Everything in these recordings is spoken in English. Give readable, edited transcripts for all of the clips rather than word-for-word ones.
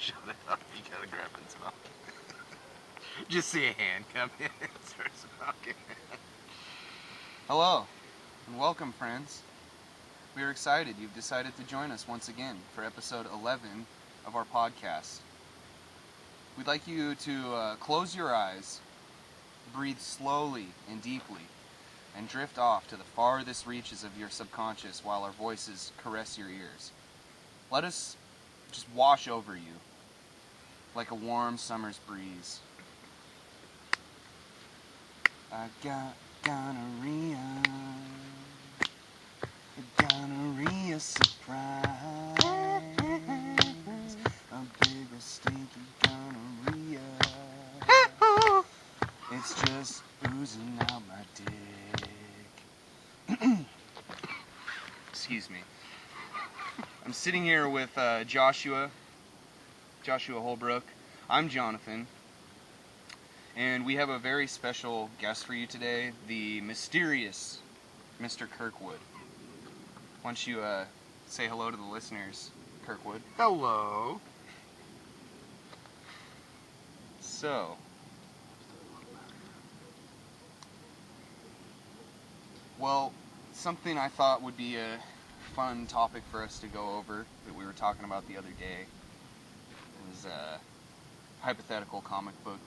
Shut it up. You gotta grab his mouth. Just see a hand come in and start smoking. Hello, and welcome, friends. We are excited you've decided to join us once again for episode 11 of our podcast. We'd like you to close your eyes, breathe slowly and deeply, and drift off to the farthest reaches of your subconscious while our voices caress your ears. Let us just wash over you like a warm summer's breeze. I got gonorrhea, a gonorrhea surprise, a big stinky gonorrhea. It's just oozing out my dick. Excuse me. I'm sitting here with Joshua Holbrook. I'm Jonathan. And we have a very special guest for you today, the mysterious Mr. Kirkwood. Why don't you say hello to the listeners, Kirkwood? Hello. So, well, something I thought would be a fun topic for us to go over that we were talking about the other day was hypothetical comic book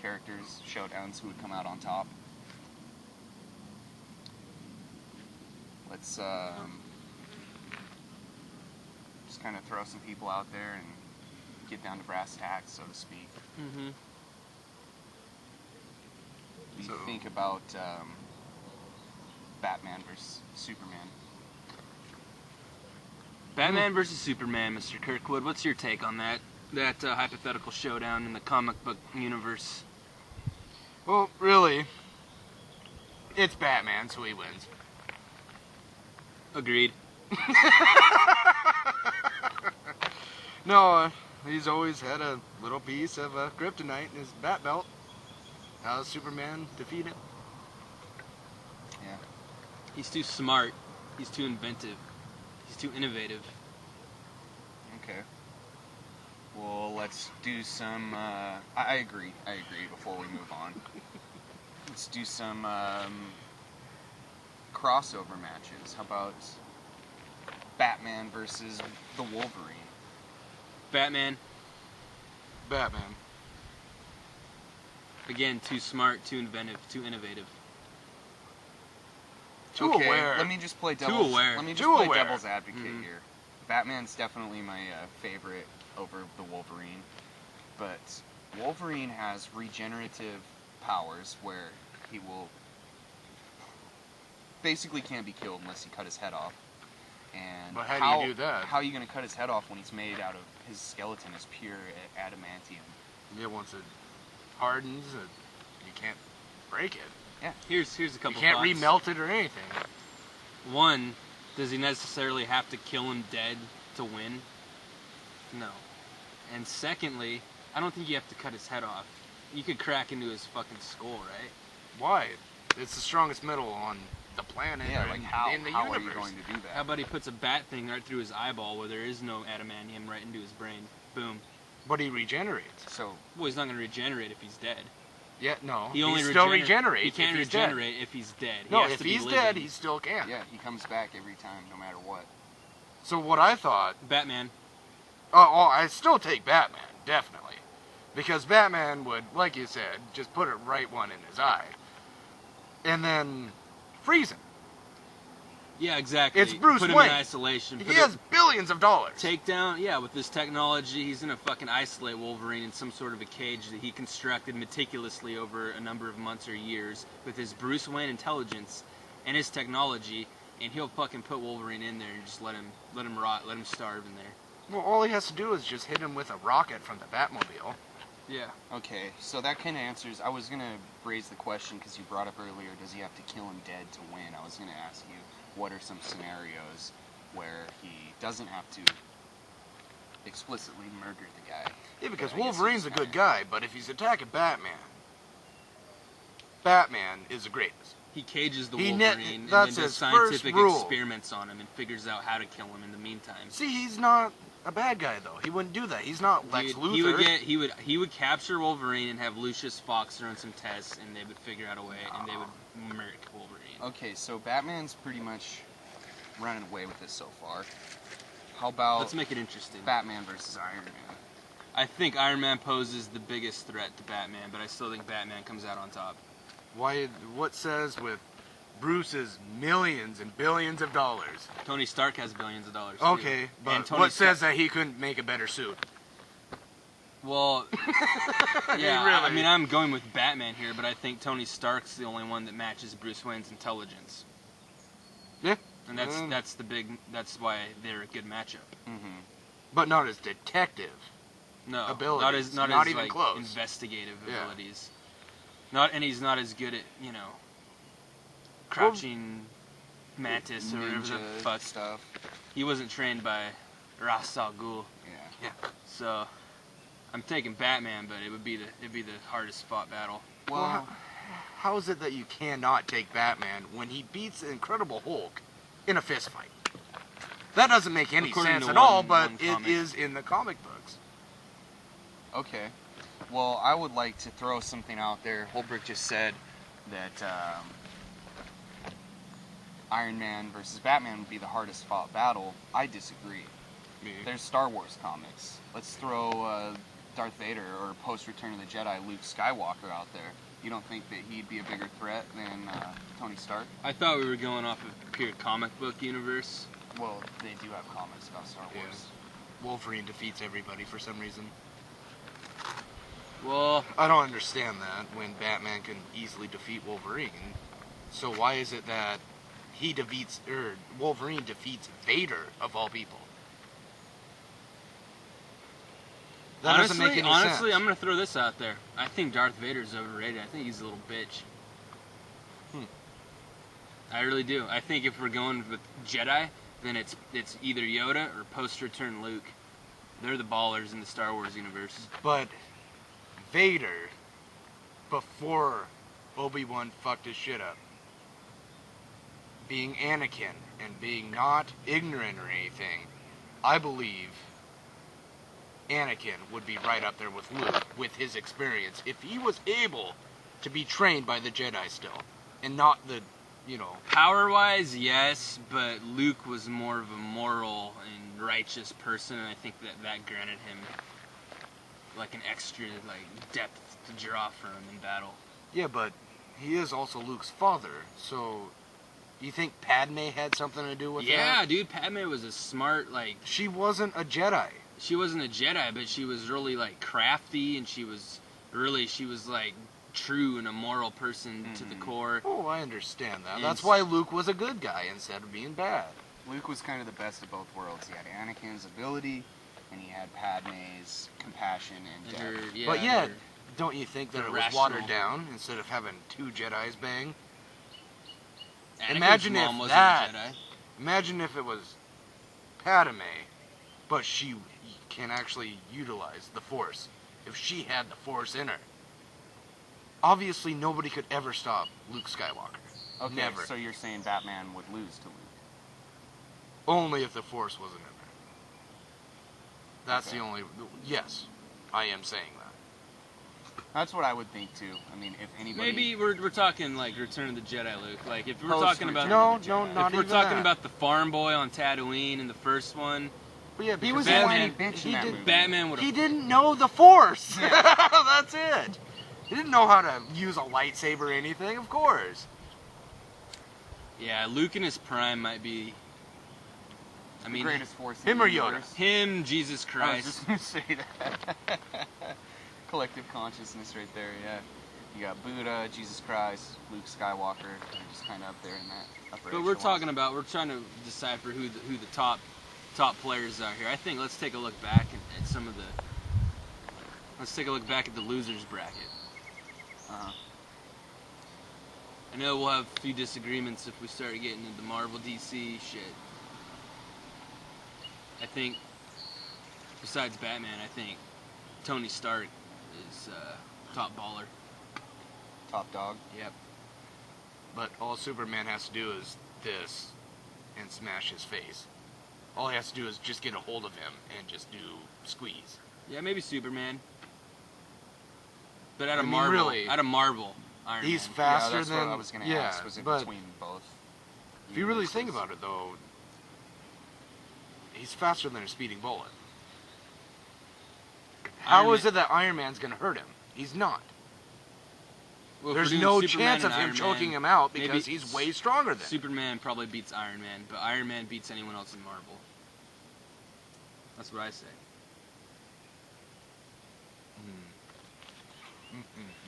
characters, showdowns, who would come out on top. Let's just kind of throw some people out there and get down to brass tacks, so to speak. Mm-hmm. What do you think about Batman versus Superman? Batman versus Superman, Mr. Kirkwood. What's your take on that hypothetical showdown in the comic book universe? Well, really, it's Batman, so he wins. Agreed. No, he's always had a little piece of kryptonite in his bat belt. How does Superman defeat it? Yeah. He's too smart. He's too inventive. He's too innovative. Okay. Well, let's do some, I agree, before we move on. Let's do some, crossover matches. How about Batman versus the Wolverine? Batman. Batman. Again, too smart, too inventive, too innovative. Too Okay, aware. let me just play Too devil's, aware. Let me just Too play aware. devil's advocate Mhm. here. Batman's definitely my favorite over the Wolverine, but Wolverine has regenerative powers where he will basically can't be killed unless you cut his head off. And But how do you do that? How are you going to cut his head off when he's made out of, his skeleton is pure adamantium? Yeah, once it hardens, you can't break it. Yeah. Here's a You couple can't thoughts. remelt it or anything. One, does he necessarily have to kill him dead to win? No. And secondly, I don't think you have to cut his head off. You could crack into his fucking skull, right? Why? It's the strongest metal on the planet. Yeah, or like in how the are universe. you going to do that? How about he puts a bat thing right through his eyeball where there is no adamantium right into his brain? Boom. But he regenerates. So, Well, he's not going to regenerate if he's dead. Yeah, no. He only still regenerates. He can't if he's dead. regenerate if he's dead. No, he has if to be he's living. dead, he still can. yeah, he comes back every time, no matter what. So what I thought, Batman. I still take Batman, definitely. Because Batman would, like you said, just put it right one in his eye. And then freeze him. Yeah, exactly. It's Bruce Put him Wayne. in isolation. He has billions of dollars. Take down, yeah, with this technology, he's gonna fucking isolate Wolverine in some sort of a cage that he constructed meticulously over a number of months or years with his Bruce Wayne intelligence and his technology, and he'll fucking put Wolverine in there and just let him rot, let him starve in there. Well, all he has to do is just hit him with a rocket from the Batmobile. Yeah. Okay, so that kind of answers. I was going to raise the question because you brought up earlier, does he have to kill him dead to win? I was going to ask you, what are some scenarios where he doesn't have to explicitly murder the guy? Yeah, because But I guess Wolverine's a he's good kinda- guy, but if he's attacking Batman, Batman is the greatest. He cages the He Wolverine and that's then does his first scientific rule. experiments on him and figures out how to kill him in the meantime. See, he's not a bad guy though. He wouldn't do that. He's not Lex Dude, Luthor. He would capture Wolverine and have Lucius Fox run some tests, and they would figure out a way, and they would murk Wolverine. Okay, so Batman's pretty much running away with this so far. How about Let's make it interesting. Batman versus Iron Man? I think Iron Man poses the biggest threat to Batman, but I still think Batman comes out on top. Why? What says with Bruce's millions and billions of dollars? Tony Stark has billions of dollars. Okay, too. but And Tony what Stark- says that he couldn't make a better suit? Well, yeah, Really? I mean, I'm going with Batman here, but I think Tony Stark's the only one that matches Bruce Wayne's intelligence. Yeah. And that's why they're a good matchup. Mm-hmm. But not as detective. No, Abilities, not not as even like, close. investigative Yeah. abilities. And he's not as good at, crouching mantis or whatever the Ninja fuck. stuff. He wasn't trained by Ra's al Ghul, Yeah. so I'm taking Batman, but it'd be the hardest fought battle. Well, how is it that you cannot take Batman when he beats the Incredible Hulk in a fist fight? That doesn't make any According sense to at all, one but it comic. is in the comic books. okay. Well, I would like to throw something out there. Holbrook just said that Iron Man versus Batman would be the hardest fought battle. I disagree. There's Star Wars comics. Let's throw Darth Vader or post Return of the Jedi Luke Skywalker out there. You don't think that he'd be a bigger threat than Tony Stark? I thought we were going off of pure comic book universe. Well, they do have comics about Star Yeah. Wars. Wolverine defeats everybody for some reason. Well, I don't understand that when Batman can easily defeat Wolverine. So why is it that Wolverine defeats Vader of all people? That doesn't make any sense. honestly, I'm gonna throw this out there. I think Darth Vader's overrated. I think he's a little bitch. I really do. I think if we're going with Jedi, then it's either Yoda or post-return Luke. They're the ballers in the Star Wars universe. But Vader, before Obi-Wan fucked his shit up, being Anakin and being not ignorant or anything, I believe Anakin would be right up there with Luke with his experience if he was able to be trained by the Jedi still and not the, Power-wise, yes, but Luke was more of a moral and righteous person, and I think that granted him like an extra depth to draw from in battle. Yeah, but he is also Luke's father, so you think Padme had something to do with that? Yeah, dude, Padme was a smart, She wasn't a Jedi. she wasn't a Jedi, but she was really crafty, and she was true and a moral person to the core. Oh, I understand that. And That's why Luke was a good guy instead of being bad. Luke was kind of the best of both worlds. He had Anakin's ability, and he had Padme's compassion and And depth. her, But yet, her- don't you think that the it was rational- watered down instead of having two Jedis bang? Anakin's Imagine if mom wasn't that- a Jedi. Imagine if it was Padme, but she can actually utilize the Force. If she had the Force in her. Obviously, nobody could ever stop Luke Skywalker. Okay, Never. so you're saying Batman would lose to Luke. Only if the Force wasn't in there. That's Okay. the only... Yes, I am saying that. That's what I would think too. I mean, if anybody... Maybe we're talking Return of the Jedi, Luke. If we're Post talking about Return No, not if we're even talking that. about the farm boy on Tatooine in the first one, But yeah, He was because a whiny Batman- bitch in that movie. Batman would He have. didn't know the Force. That's it. He didn't know how to use a lightsaber or anything, of course. Yeah, Luke in his prime might be. I the mean, greatest force in him the or Yoda? universe. him, Jesus I was Christ. just going to say that. Collective consciousness right there, yeah. You got Buddha, Jesus Christ, Luke Skywalker. They're just kind of up there in that upper But we're echelon. talking about we're trying to decipher who the top players are here. I think let's take a look back at some of the. Let's take a look back at the losers bracket. Uh-huh. I know we'll have a few disagreements if we start getting into Marvel DC shit. I think, besides Batman, I think Tony Stark is top baller. Top dog. Yep. But all Superman has to do is this and smash his face. All he has to do is just get a hold of him and just do squeeze. Yeah, maybe Superman. But out I of mean, Marvel, really, out of Marvel, Iron he's Man. faster that's than. what I was going to ask. Was it but between both? if you really think about it, though, he's faster than a speeding bullet. How is it that Iron Man's going to hurt him? He's not. Well, if There's we're doing no Superman chance of and him Iron choking Man, him out maybe because he's way stronger than him. Superman probably beats Iron Man, but Iron Man beats anyone else in Marvel. That's what I say.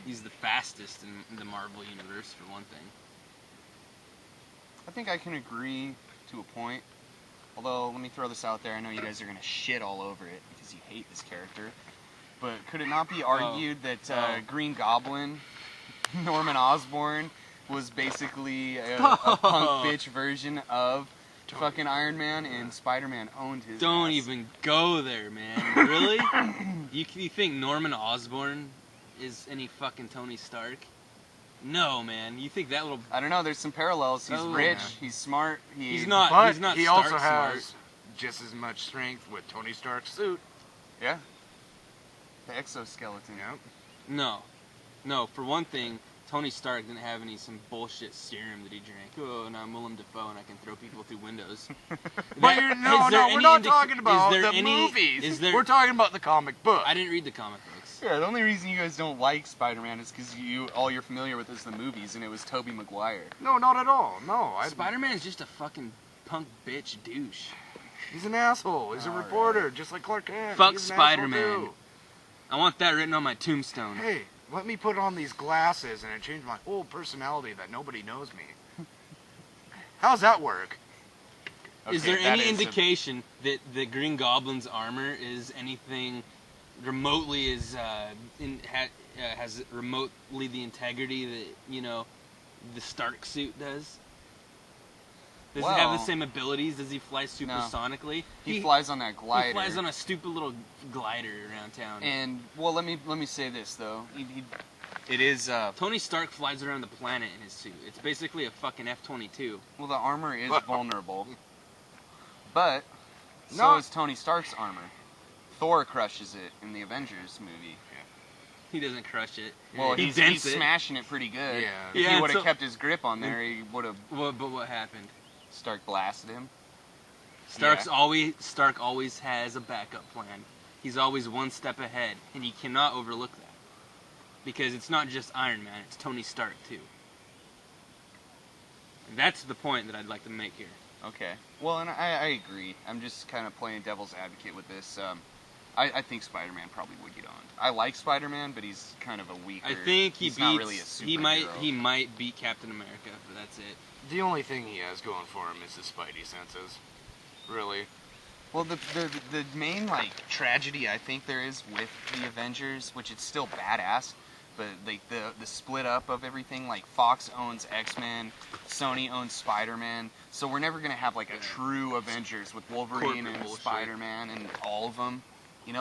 He's the fastest in the Marvel universe, for one thing. I think I can agree to a point. Although, let me throw this out there. I know you guys are going to shit all over it because you hate this character. But could it not be argued that Green Goblin, Norman Osborn, was basically a punk bitch version of fucking Iron Man, and Spider-Man owned his Don't ass? even go there, man. Really? You think Norman Osborn is any fucking Tony Stark? No, man. You think that little... I don't know. There's some parallels. He's rich. Yeah. He's smart. He's not. But He's not he Stark also smart. has just as much strength with Tony Stark's suit. Yeah. The exoskeleton. No. For one thing, Tony Stark didn't have some bullshit serum that he drank. Oh, and I'm Willem Dafoe and I can throw people through windows. But we're not talking about the movies. We're talking about the comic book. I didn't read the comic books. Yeah, the only reason you guys don't like Spider-Man is because all you're familiar with is the movies, and it was Tobey Maguire. No, not at all. No, Spider-Man's just a fucking punk bitch douche. He's an asshole. He's a reporter, just like Clark Kent. Fuck He's an Spider-Man. asshole, too. I want that written on my tombstone. Hey, let me put on these glasses and it changed my whole personality that nobody knows me. How's that work? Is there any indication that the Green Goblin's armor is anything remotely has remotely the integrity that the Stark suit does? Does he have the same abilities? Does he fly supersonically? He flies on that glider. He flies on a stupid little glider around town. And let me say this though. It is Tony Stark flies around the planet in his suit. It's basically a fucking F-22. Well, the armor is vulnerable, but so is Tony Stark's armor. Thor crushes it in the Avengers movie. He doesn't crush it. Well, he he's smashing it pretty good. Yeah. If he would have kept his grip on there, he would have. But what happened? Stark blasted him. Stark always has a backup plan. He's always one step ahead, and you cannot overlook that. Because it's not just Iron Man, it's Tony Stark too. And that's the point that I'd like to make here. Okay. Well, and I agree. I'm just kind of playing devil's advocate with this. I think Spider-Man probably would get on. I like Spider-Man, but he's kind of a weaker. I think he's not really a superhero. he might beat Captain America, but that's it. The only thing he has going for him is his spidey senses. Really. Well, the main tragedy I think there is with the Avengers, which it's still badass, but the split up of everything, Fox owns X-Men, Sony owns Spider-Man, so we're never gonna have a true Avengers with Wolverine and Spider-Man and all of them.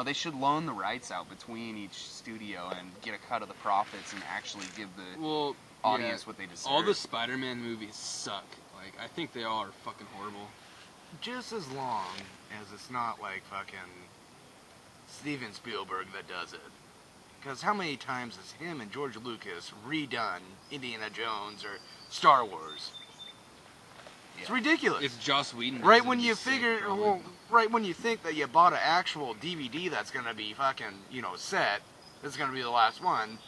They should loan the rights out between each studio and get a cut of the profits and actually give the audience what they deserve. All the Spider-Man movies suck. I think they all are fucking horrible. Just as long as it's not fucking Steven Spielberg that does it. Because how many times has him and George Lucas redone Indiana Jones or Star Wars? It's ridiculous. If Joss Whedon right when you right when you think that you bought an actual DVD that's gonna be fucking, set, that's gonna be the last one,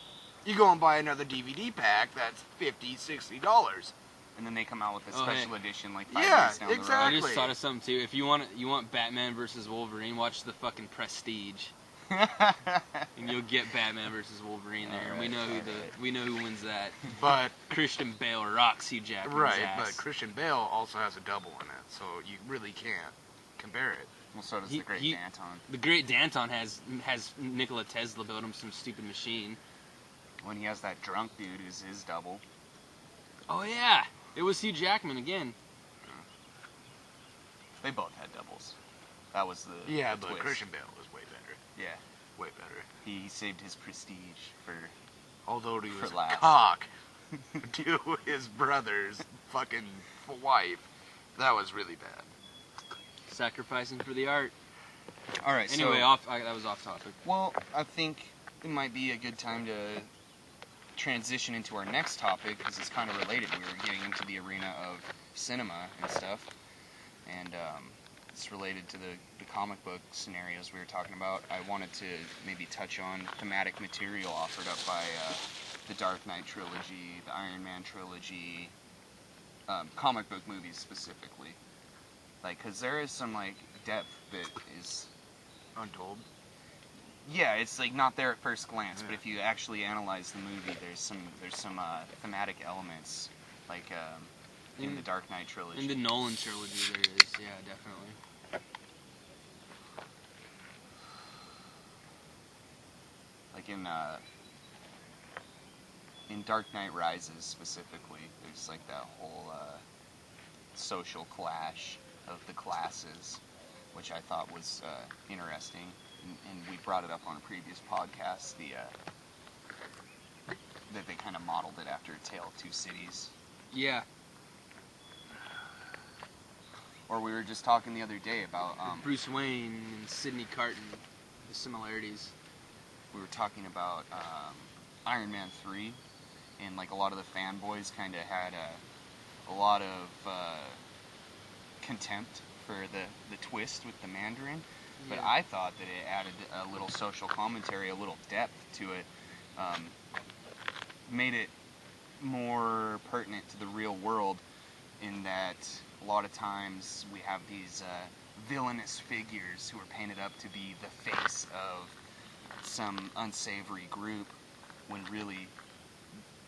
you go and buy another DVD pack that's $50, $60. And then they come out with a special edition 5 Yeah, years down the road. exactly. I just thought of something too. If you want Batman versus Wolverine, watch the fucking Prestige. And you'll get Batman versus Wolverine there. And we know who wins that. But Christian Bale rocks Hugh Jackman's ass. but Christian Bale also has a double in it, so you really can't compare it. Well, so does the Great Danton. The Great Danton has Nikola Tesla build him some stupid machine. When he has that drunk dude who's his double. Oh yeah, it was Hugh Jackman again. They both had doubles. That was the but twist. Christian Bale was way better. Yeah, Way better. he saved his prestige for. Although he was a last. cock to his brother's fucking wife, that was really bad. Sacrificing for the art. All right. Anyway, so, that was off topic. Well, I think it might be a good time to transition into our next topic because it's kind of related. We were getting into the arena of cinema and stuff, and it's related to the comic book scenarios we were talking about. I wanted to maybe touch on thematic material offered up by the Dark Knight trilogy, the Iron Man trilogy, comic book movies specifically. Like, because there is some, like, depth that is Untold. yeah, it's like not there at first glance, but if you actually analyze the movie, there's some thematic elements, like in the Dark Knight trilogy. In the Nolan trilogy, there is, yeah, definitely. Like in Dark Knight Rises specifically, there's like that whole social clash of the classes, which I thought was interesting. And we brought it up on a previous podcast, that they kind of modeled it after A Tale of Two Cities. Yeah. Or we were just talking the other day about... Bruce Wayne and Sidney Carton, the similarities. We were talking about Iron Man 3, and like a lot of the fanboys kind of had a lot of contempt for the twist with the Mandarin. But I thought that it added a little social commentary, a little depth to it, made it more pertinent to the real world in that a lot of times we have these villainous figures who are painted up to be the face of some unsavory group, when really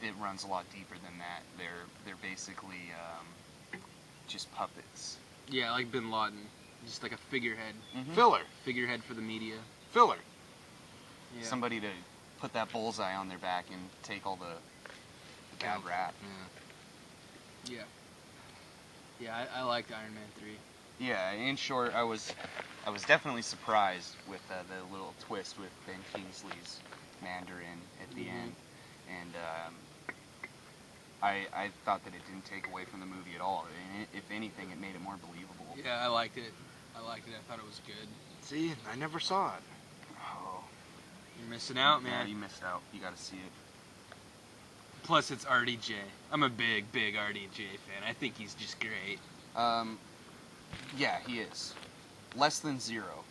it runs a lot deeper than that. They're basically just puppets. Yeah, like Bin Laden. Just like a figurehead. Mm-hmm. Filler. Figurehead for the media. Filler. Yeah. Somebody to put that bullseye on their back and take all the bad rap. Yeah. Yeah, I liked Iron Man 3. Yeah, in short, I was definitely surprised with the little twist with Ben Kingsley's Mandarin at the end, and I thought that it didn't take away from the movie at all. And if anything, it made it more believable. Yeah, I liked it. I thought it was good. See, I never saw it. Oh, You're missing out, man. yeah, you missed out. You got to see it. Plus, it's RDJ. I'm a big RDJ fan. I think he's just great. Yeah, he is. Less than zero.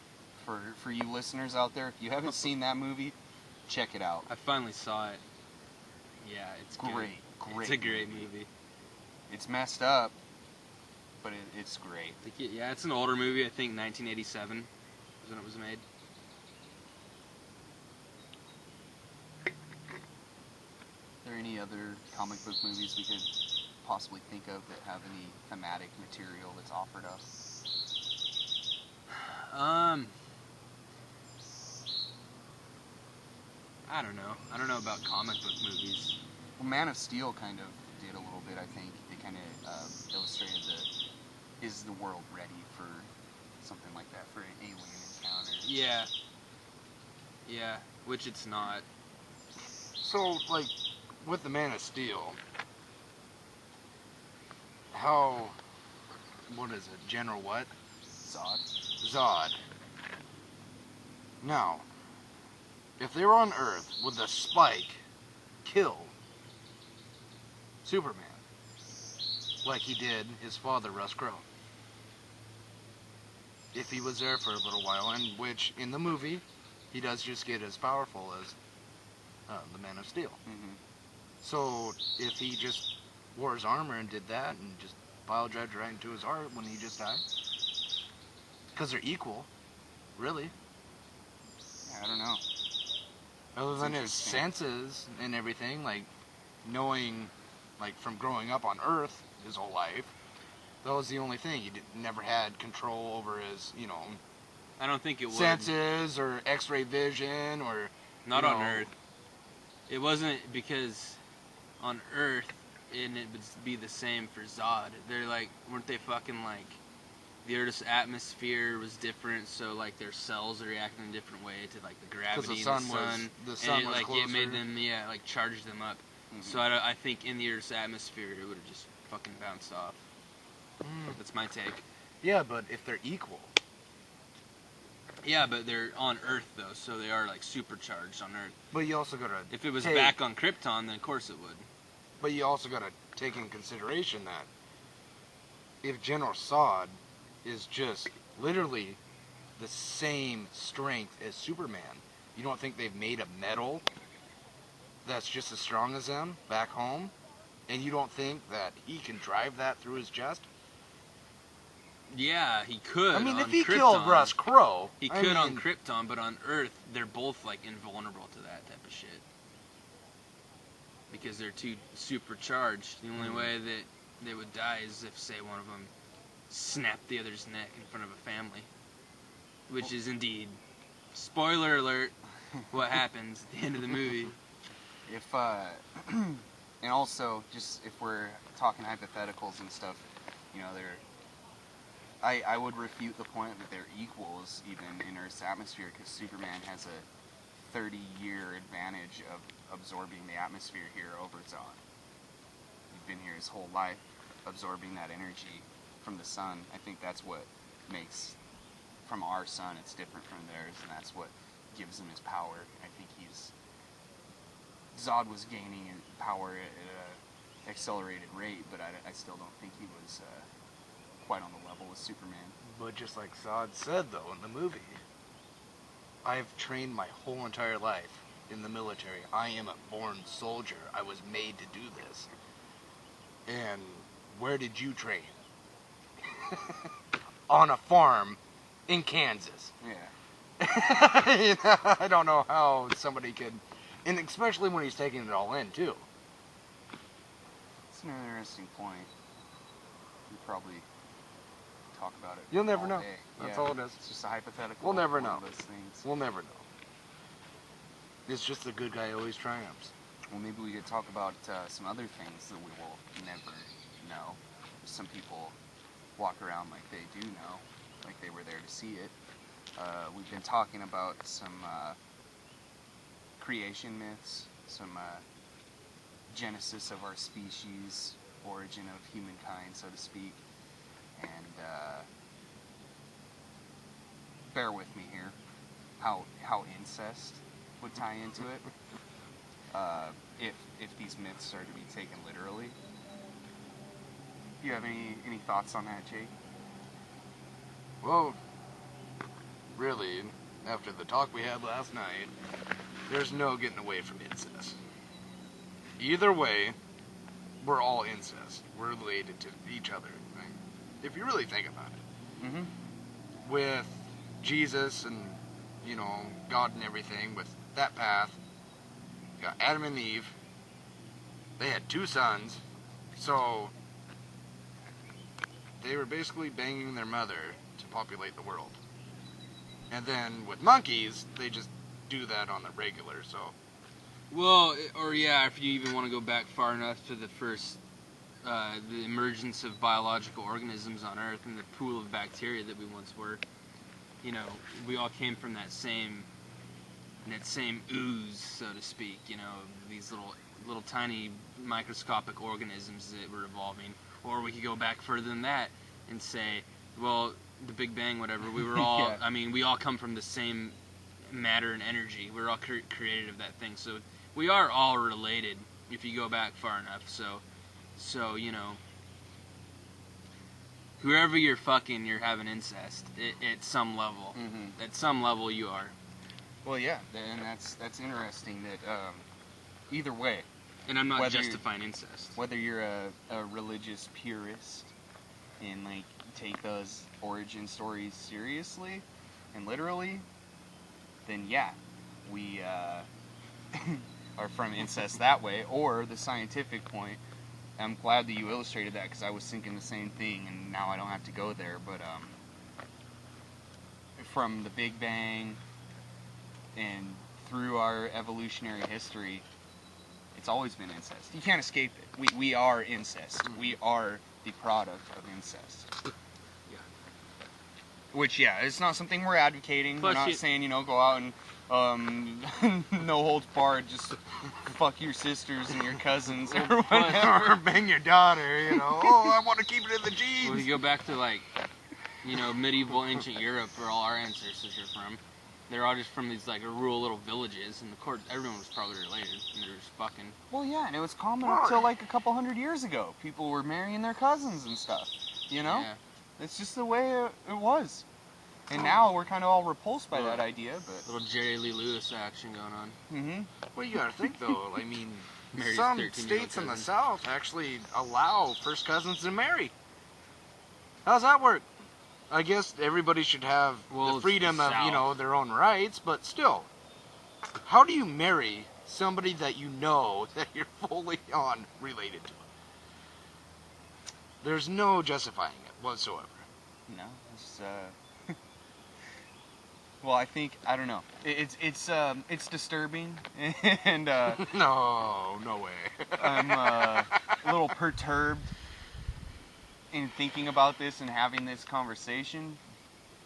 For you listeners out there, if you haven't seen that movie, check it out. I finally saw it. Yeah, it's Great. It's a great movie. It's messed up, but it's great. Yeah, it's an older movie. I think 1987 was when it was made. Are there any other comic book movies we could possibly think of that have any thematic material that's offered up? I don't know. I don't know about comic book movies. Well, Man of Steel kind of did a little bit, I think. It kind of illustrated is the world ready for something like that, for an alien encounter? Yeah. Yeah, which it's not. So, like, with the Man of Steel, how, what is it, General what? Zod. Now, if they were on Earth, would the Spike kill Superman? Like he did his father, Russ Crowe. If he was there for a little while, and which, in the movie, he does just get as powerful as the Man of Steel. Mm-hmm. So, if he just wore his armor and did that, and just pile drive right into his heart when he just died? Because they're equal, really. Yeah, I don't know. Other than his interesting. senses and everything, like, knowing, like, from growing up on Earth his whole life, that was the only thing. He never had control over his, I don't think it would. senses or X-ray vision or... Not on Earth. It wasn't because on Earth, and it would be the same for Zod. They're like, weren't they fucking like, the Earth's atmosphere was different, so like their cells are reacting in a different way to like the gravity the of sun the was sun. And it closer. made them, like charged them up. Mm-hmm. So I think in the Earth's atmosphere, it would have just fucking bounced off. That's my take. Yeah, but if they're equal. Yeah, but they're on Earth though, so they are like supercharged on Earth. But you also gotta If it was take, back on Krypton, then of course it would. But you also gotta take in consideration that if General Zod is just literally the same strength as Superman, you don't think they've made a metal that's just as strong as them back home? And you don't think that he can drive that through his chest? Yeah, he could. I mean, on if he Krypton, killed Russ Crowe, he I could on mean, Krypton, but on Earth, they're both like invulnerable to that type of shit because they're too supercharged. The only way that they would die is if, say, one of them snapped the other's neck in front of a family, which is indeed, spoiler alert, what happens at the end of the movie. If and also just if we're talking hypotheticals and stuff, you know, I would refute the point that they're equals even in Earth's atmosphere, because Superman has a 30-year advantage of absorbing the atmosphere here over Zod. He's been here his whole life absorbing that energy from the sun. I think that's what makes, from our sun, it's different from theirs, and that's what gives him his power. I think Zod was gaining power at an accelerated rate, but I still don't think he was quite on the level with Superman. but just like Zod said, though, in the movie, I've trained my whole entire life in the military. I am a born soldier. I was made to do this. And where did you train? On a farm in Kansas. Yeah. You know, I don't know how somebody could, and especially when he's taking it all in, too. It's an interesting point. We probably talk about it. You'll never all know. day. That's Yeah. all it is. It's just a hypothetical. We'll never one know. of those things. We'll never know. It's just the good guy always triumphs. Well, maybe we could talk about some other things that we will never know. Some people walk around like they do know, like they were there to see it. We've been talking about some creation myths, some genesis of our species, origin of humankind, so to speak. And bear with me here, how incest would tie into it. If these myths are to be taken literally. Do you have any thoughts on that, Jake? Well, really, after the talk we had last night, there's no getting away from incest. Either way, we're all incest. We're related to each other. Right? If you really think about it. Mm-hmm. With Jesus and, you know, God and everything, with that path, you got Adam and Eve. They had 2 sons, so they were basically banging their mother to populate the world. And then with monkeys, they just do that on the regular, so. Well, or yeah, if you even want to go back far enough to the first, the emergence of biological organisms on Earth and the pool of bacteria that we once were, you know, we all came from that same ooze, so to speak, you know, these little tiny microscopic organisms that were evolving. Or we could go back further than that and say, well, the Big Bang, whatever, we were all, Yeah. I mean, we all come from the same matter and energy. We're all created of that thing. So we are all related if you go back far enough. So you know, whoever you're fucking, you're having incest at some level. Mm-hmm. At some level you are. Well, yeah, and that's interesting that either way, And I'm not Whether- justifying incest. whether you're a religious purist and like take those origin stories seriously and literally, then yeah, we are from incest that way. Or the scientific point, I'm glad that you illustrated that because I was thinking the same thing, and now I don't have to go there. But from the Big Bang and through our evolutionary history, it's always been incest. You can't escape it. We are incest. We are the product of incest. Yeah. Which, yeah, it's not something we're advocating. Plus we're not you- saying, go out and no holds barred, just fuck your sisters and your cousins or Or whatever. bang your daughter, you know. Oh, I want to keep it in the Well, you genes. go back to like medieval ancient Europe, where all our ancestors are from. They're all just from these like rural little villages, and of course everyone was probably related, and they're just fucking. Well, yeah, and it was common until like a couple hundred years ago. People were marrying their cousins and stuff. Yeah. It's just the way it was. And now we're kind of all repulsed by that idea, but Little Jerry Lee Lewis action going on. mm-hmm. Well, you gotta think though. I mean, Marries some 13-year-old states in the cousin. South actually allow first cousins to marry. How's that work? I guess everybody should have Well, the it's freedom the of, South. their own rights, but still, how do you marry somebody that you know that you're fully on related to? There's no justifying it whatsoever. No, it's well, I don't know. It's disturbing, and No way. I'm a little perturbed in thinking about this and having this conversation.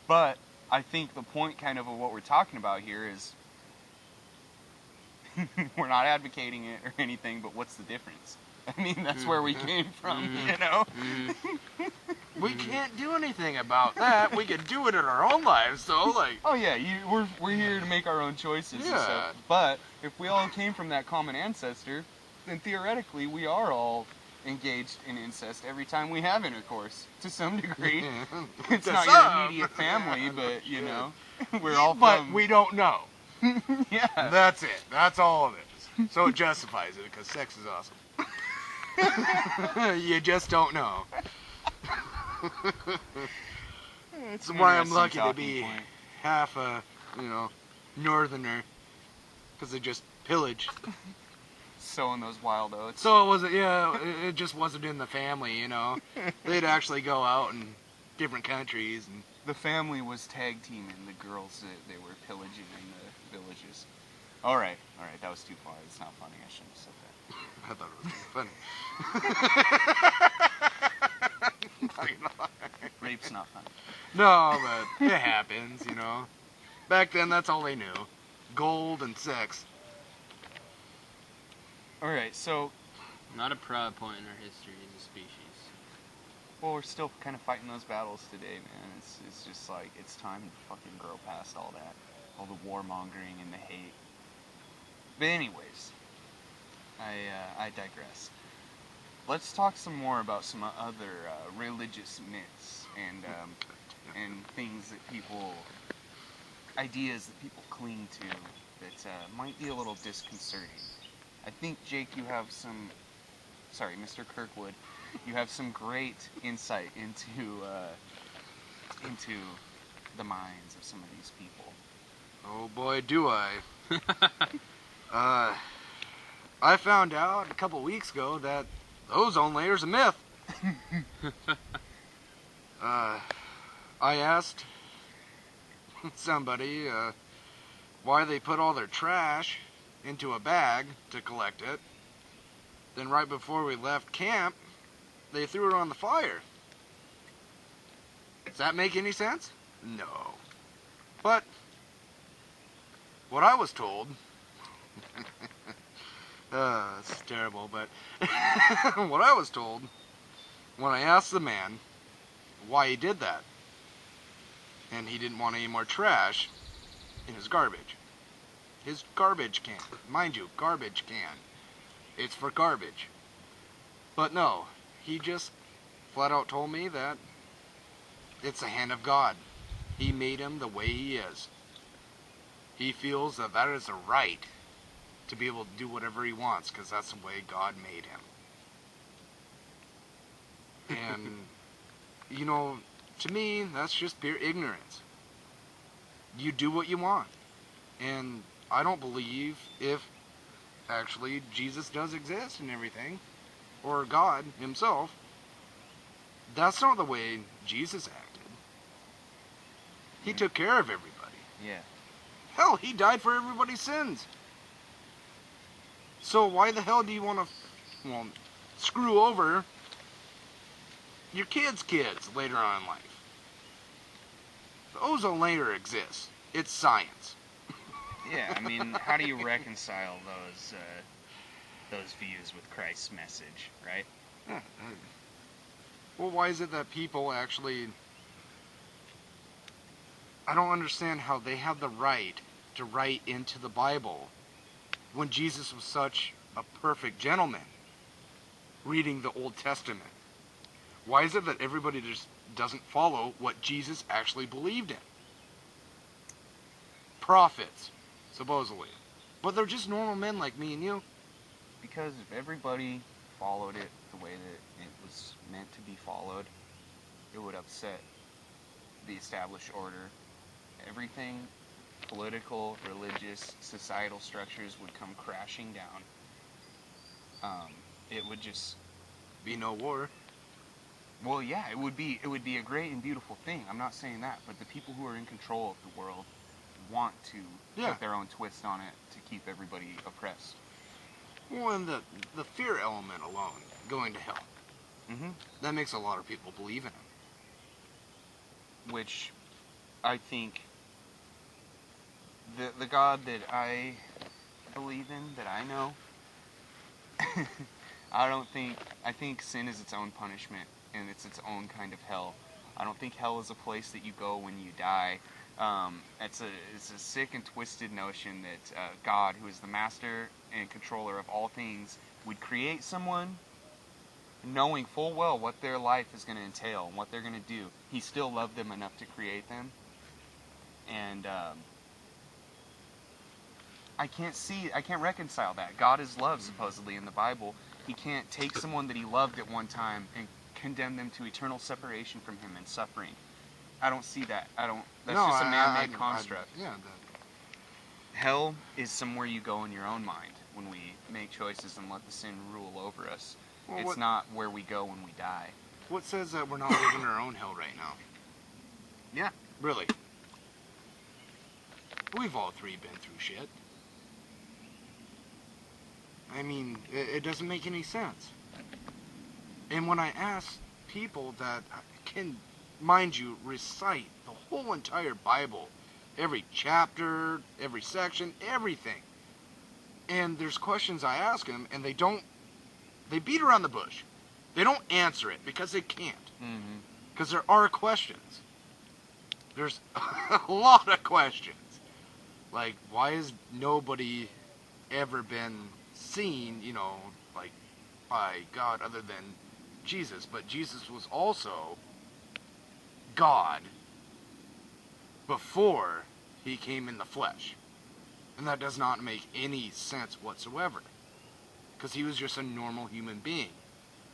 But I think the point kind of what we're talking about here is we're not advocating it or anything, but what's the difference? I mean, that's where we came from, We can't do anything about that. We can do it in our own lives, though. Like, Oh yeah, we're here to make our own choices and Yeah. stuff. But if we all came from that common ancestor, then theoretically we are all engaged in incest every time we have intercourse, to some degree. It's To not some. your immediate family, but we're all but from. we don't know. Yeah. That's it. That's all it is. So it justifies it because sex is awesome. You just don't know. It's That's an why I'm interesting lucky to talking be point. half a, northerner, because they just pillage. Sowing those wild oats. So it wasn't, it just wasn't in the family, They'd actually go out in different countries and. The family was tag teaming the girls that they were pillaging in the villages. All right, that was too far. It's not funny. I shouldn't have said that. I thought it was funny. Rape's not funny. No, but it happens, Back then, that's all they knew. Gold and sex. All right, so Not a proud point in our history as a species. we're still kind of fighting those battles today, man. It's just like it's time to fucking grow past all that, all the warmongering and the hate. But anyways, I digress. Let's talk some more about some other religious myths and things that ideas that people cling to that might be a little disconcerting. I think, Jake, you have Mr. Kirkwood, you have some great insight into the minds of some of these people. Oh boy, do I. I found out a couple weeks ago that the ozone layer's a myth. I asked somebody why they put all their trash into a bag to collect it. Then right before we left camp, they threw it on the fire. Does that make any sense? No. But what I was told, this is terrible, but what I was told when I asked the man why he did that, and he didn't want any more trash in his garbage. His garbage can. Mind you, garbage can. It's for garbage. But no, he just flat out told me that it's the hand of God. He made him the way he is. He feels that that is a right to be able to do whatever he wants because that's the way God made him. And, to me, that's just pure ignorance. You do what you want. And I don't believe if actually Jesus does exist and everything, or God himself, that's not the way Jesus acted. He took care of everybody. Yeah. Hell, he died for everybody's sins. So why the hell do you want to, screw over your kids' kids later on in life? The ozone layer exists. It's science. Yeah, I mean, how do you reconcile those views with Christ's message, right? Yeah. Well, why is it that people actually I don't understand how they have the right to write into the Bible when Jesus was such a perfect gentleman reading the Old Testament. Why is it that everybody just doesn't follow what Jesus actually believed in? Prophets, supposedly. But they're just normal men like me and you. Because if everybody followed it the way that it was meant to be followed, it would upset the established order. Everything, political, religious, societal structures would come crashing down. It would just Be no war. Well, yeah, it would be a great and beautiful thing. I'm not saying that, but the people who are in control of the world want to put their own twist on it to keep everybody oppressed. Well, and the fear element alone, going to hell, that makes a lot of people believe in it. Which I think the God that I believe in, that I know, I think sin is its own punishment, and it's its own kind of hell. I don't think hell is a place that you go when you die. It's a sick and twisted notion that God, who is the master and controller of all things, would create someone knowing full well what their life is going to entail and what they're going to do. He still loved them enough to create them. And I can't reconcile that. God is love, supposedly, in the Bible. He can't take someone that he loved at one time and condemn them to eternal separation from him and suffering. I don't see that. That's just a man-made construct. Hell is somewhere you go in your own mind when we make choices and let the sin rule over us. Well, it's not where we go when we die. What says that we're not living our own hell right now? Yeah. Really. We've all three been through shit. I mean, it doesn't make any sense. And when I ask people that can, mind you, recite the whole entire Bible, every chapter, every section, everything, and there's questions I ask them, and they beat around the bush. They don't answer it because they can't. Because there are questions. There's a lot of questions. Like, why has nobody ever been seen, like, by God other than Jesus? But Jesus was also God before he came in the flesh. And that does not make any sense whatsoever. Because he was just a normal human being.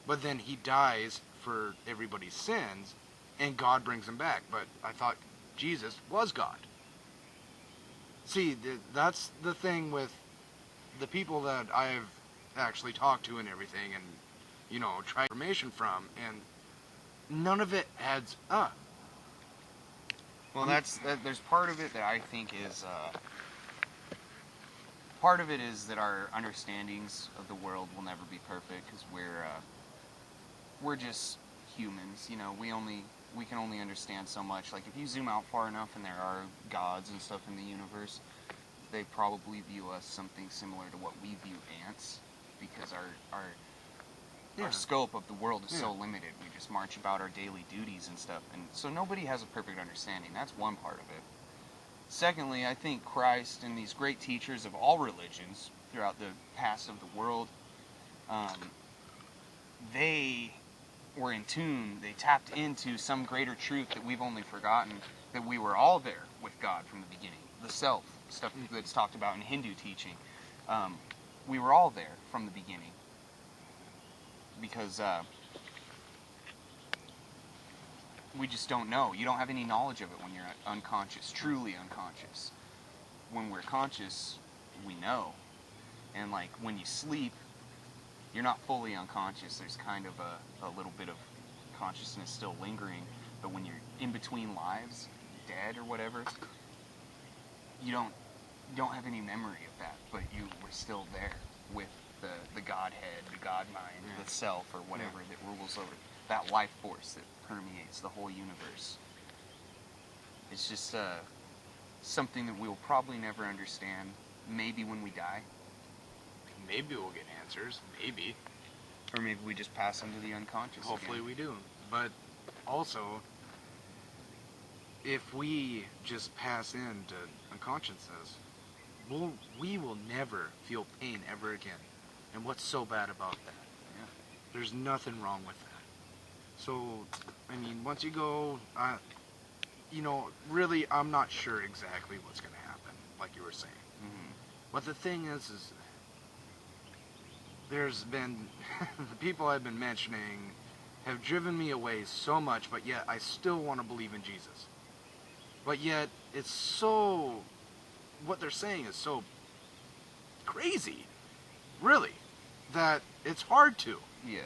But then he dies for everybody's sins, and God brings him back. But I thought Jesus was God. See, that's the thing with the people that I've actually talked to and everything, and, tried information from, and none of it adds up. Well, there's part of it that I think is... part of it is that our understandings of the world will never be perfect, because we're just humans, we can only understand so much. Like, if you zoom out far enough and there are gods and stuff in the universe, they probably view us something similar to what we view ants, because our scope of the world is so limited. We just march about our daily duties and stuff, and so nobody has a perfect understanding. That's one part of it. Secondly, I think Christ and these great teachers of all religions throughout the past of the world, they were in tune, they tapped into some greater truth that we've only forgotten, that we were all there with God from the beginning. The self, stuff that's talked about in Hindu teaching. We were all there from the beginning. Because we just don't know. You don't have any knowledge of it when you're unconscious, truly unconscious. When we're conscious, we know. And like when you sleep, you're not fully unconscious. There's kind of a little bit of consciousness still lingering. But when you're in between lives, dead or whatever, you don't have any memory of that. But you were still there with the Godhead, the God mind, the self, or whatever that rules over that life force that permeates the whole universe. It's just something that we'll probably never understand. Maybe when we die. Maybe we'll get answers. Maybe. Or maybe we just pass into the unconscious. Hopefully again. we do. But also, if we just pass into unconsciousness, we will never feel pain ever again. And what's so bad about that? Yeah. There's nothing wrong with that. So, I mean, once you go, really, I'm not sure exactly what's going to happen, like you were saying. Mm-hmm. But the thing is there's been, the people I've been mentioning have driven me away so much, but yet I still want to believe in Jesus. But yet, it's so, what they're saying is so crazy, really, that it's hard to. Yeah.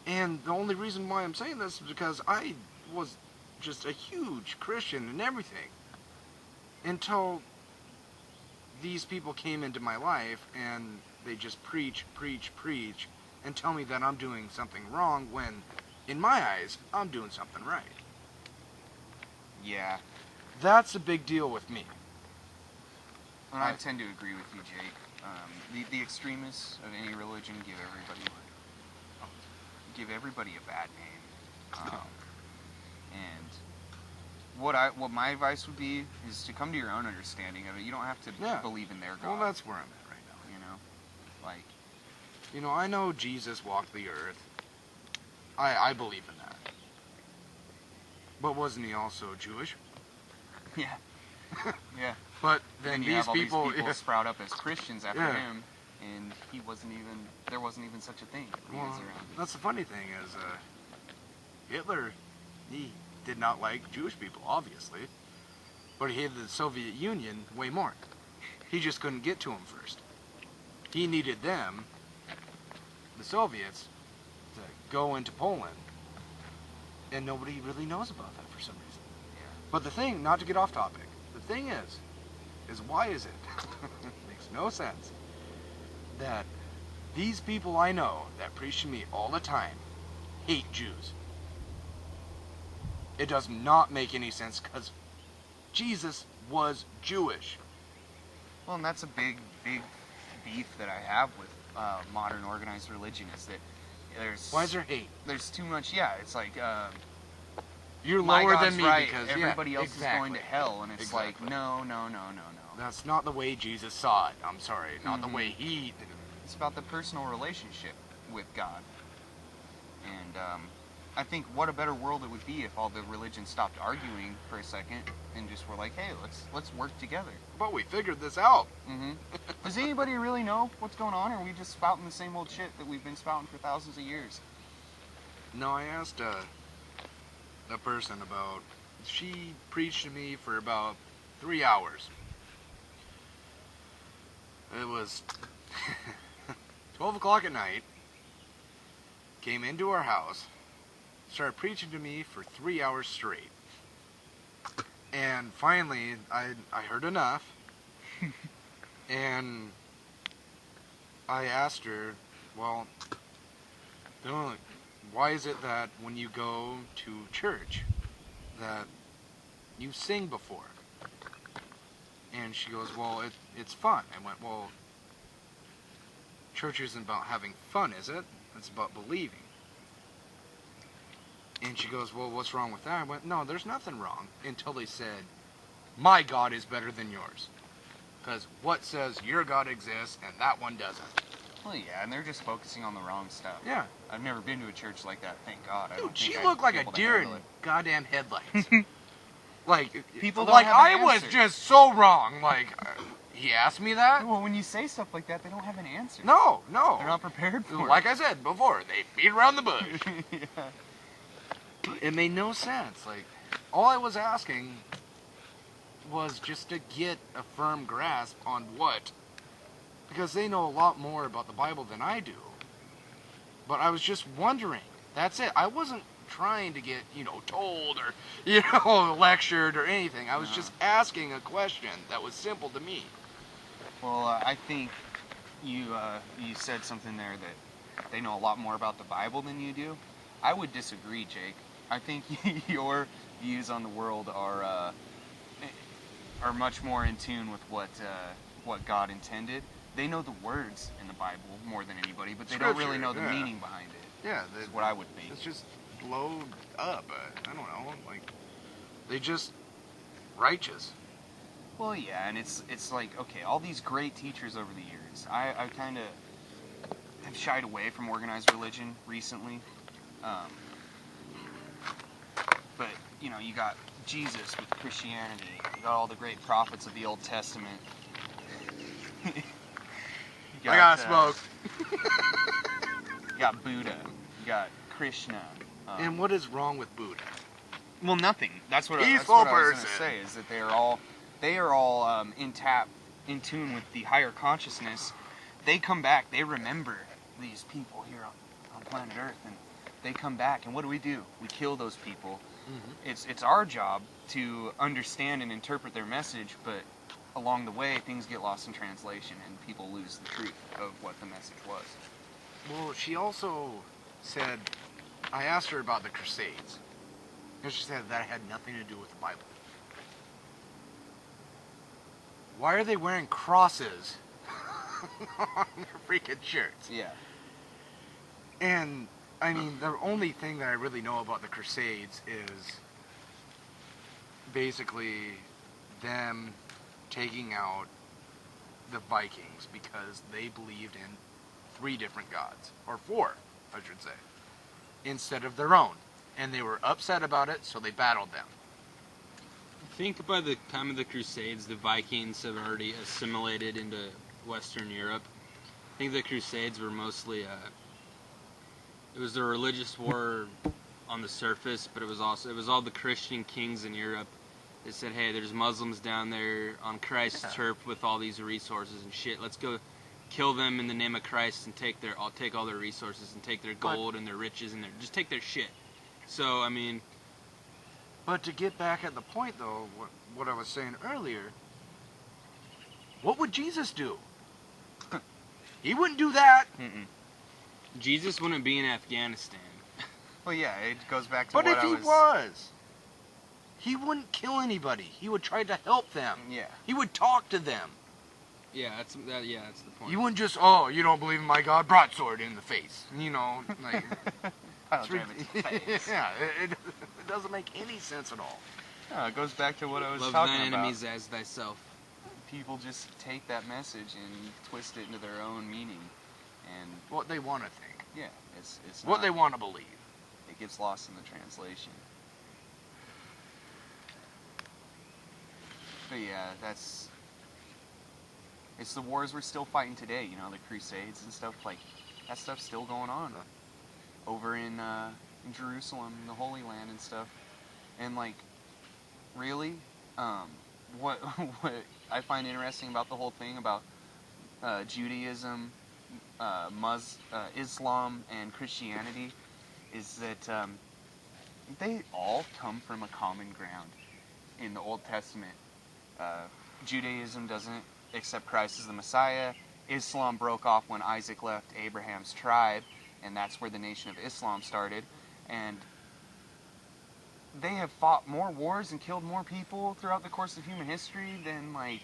And the only reason why I'm saying this is because I was just a huge Christian and everything until these people came into my life and they just preach and tell me that I'm doing something wrong when, in my eyes, I'm doing something right. Yeah. That's a big deal with me. And I tend to agree with you, Jake. The extremists of any religion give everybody a bad name. And what my advice would be is to come to your own understanding of it. You don't have to believe in their God. Well, that's where I'm at right now. Like, I know Jesus walked the earth. I believe in that. But wasn't he also Jewish? yeah. Yeah. But then you have all these people sprout up as Christians after him, and there wasn't even such a thing. That's the funny thing is, Hitler, he did not like Jewish people, obviously, but he hated the Soviet Union way more. He just couldn't get to them first. He needed them, the Soviets, to go into Poland, and nobody really knows about that for some reason. Yeah. But the thing, not to get off topic, the thing is why is it? Makes no sense that these people I know that preach to me all the time hate Jews. It does not make any sense because Jesus was Jewish. Well, and that's a big beef that I have with modern organized religion is that why is there hate? There's too much. Yeah, it's like you're my lower God's than me right, because everybody else exactly. is going to hell, and it's like no. That's not the way Jesus saw it. I'm sorry, not the way he did it. It's about the personal relationship with God, and I think what a better world it would be if all the religions stopped arguing for a second and just were like, hey, let's work together. But we figured this out. Mm-hmm. Does anybody really know what's going on, or are we just spouting the same old shit that we've been spouting for thousands of years? No, I asked a person about, she preached to me for about 3 hours. It was 12 o'clock at night, came into our house, started preaching to me for 3 hours straight. And finally, I heard enough, and I asked her, well, why is it that when you go to church that you sing before? And she goes, well, it's fun. I went, well, church isn't about having fun, is it? It's about believing. And she goes, well, what's wrong with that? I went, no, there's nothing wrong, until they said, my God is better than yours. Because what says your God exists and that one doesn't? Well, yeah, and they're just focusing on the wrong stuff. Yeah. I've never been to a church like that, thank God. Dude, she looked like a deer in goddamn headlights. Like, people don't like have an I was answer. just so wrong. Like, he asked me that? Well, when you say stuff like that, they don't have an answer. No. They're not prepared for Like I said before, they beat around the bush. Yeah. It made no sense. Like, all I was asking was just to get a firm grasp on what, because they know a lot more about the Bible than I do. But I was just wondering. That's it. I wasn't trying to get, told or, lectured or anything. I was just asking a question that was simple to me. Well, I think you said something there that they know a lot more about the Bible than you do. I would disagree, Jake. I think your views on the world are much more in tune with what God intended. They know the words in the Bible more than anybody, but they don't really know the meaning behind it. Yeah, that's what I would think. It's just blowed up. I don't know. Like, they just righteous. Well, yeah, and it's like, okay, all these great teachers over the years. I kind of have shied away from organized religion recently. But, you know, you got Jesus with Christianity. You got all the great prophets of the Old Testament. I got smoked. You got Buddha. You got Krishna. And what is wrong with Buddha? Well, nothing. That's what I was Peaceful going to person. say, is that they are all in tune with the higher consciousness. They come back. They remember these people here on planet Earth, and they come back. And what do? We kill those people. Mm-hmm. It's our job to understand and interpret their message, but along the way, things get lost in translation, and people lose the truth of what the message was. Well, she also said, I asked her about the Crusades, and she said that had nothing to do with the Bible. Why are they wearing crosses on their freaking shirts? Yeah. And, I mean, the only thing that I really know about the Crusades is basically them taking out the Vikings because they believed in 3 different gods, or 4, I should say, instead of their own. And they were upset about it, so they battled them. I think by the time of the Crusades, the Vikings have already assimilated into Western Europe. I think the Crusades were mostly it was a religious war on the surface, but it was all the Christian kings in Europe. They said, hey, there's Muslims down there on Christ's turf with all these resources and shit. Let's go kill them in the name of Christ and I'll take all their resources and take their gold and their riches and just take their shit. So, I mean... But to get back at the point, though, what I was saying earlier, what would Jesus do? He wouldn't do that. Mm-mm. Jesus wouldn't be in Afghanistan. Well, yeah, it goes back to But what if he was, he wouldn't kill anybody. He would try to help them. Yeah. He would talk to them. Yeah, that's the point. You wouldn't just, oh, you don't believe in my God, broadsword in the face. You know, like... I don't drive it to the face. Yeah, it doesn't make any sense at all. No, it goes back to what I was Love talking thine about. enemies as thyself. People just take that message and twist it into their own meaning, and What they want to think. yeah, it's What not- they want to believe. It gets lost in the translation. But yeah, it's the wars we're still fighting today. You know, the Crusades and stuff, like that stuff's still going on over in Jerusalem, the Holy Land and stuff. And like, really, what I find interesting about the whole thing about Judaism, Islam, and Christianity is that they all come from a common ground in the Old Testament. Judaism doesn't accept Christ as the Messiah. Islam broke off when Isaac left Abraham's tribe, and that's where the Nation of Islam started. And they have fought more wars and killed more people throughout the course of human history than like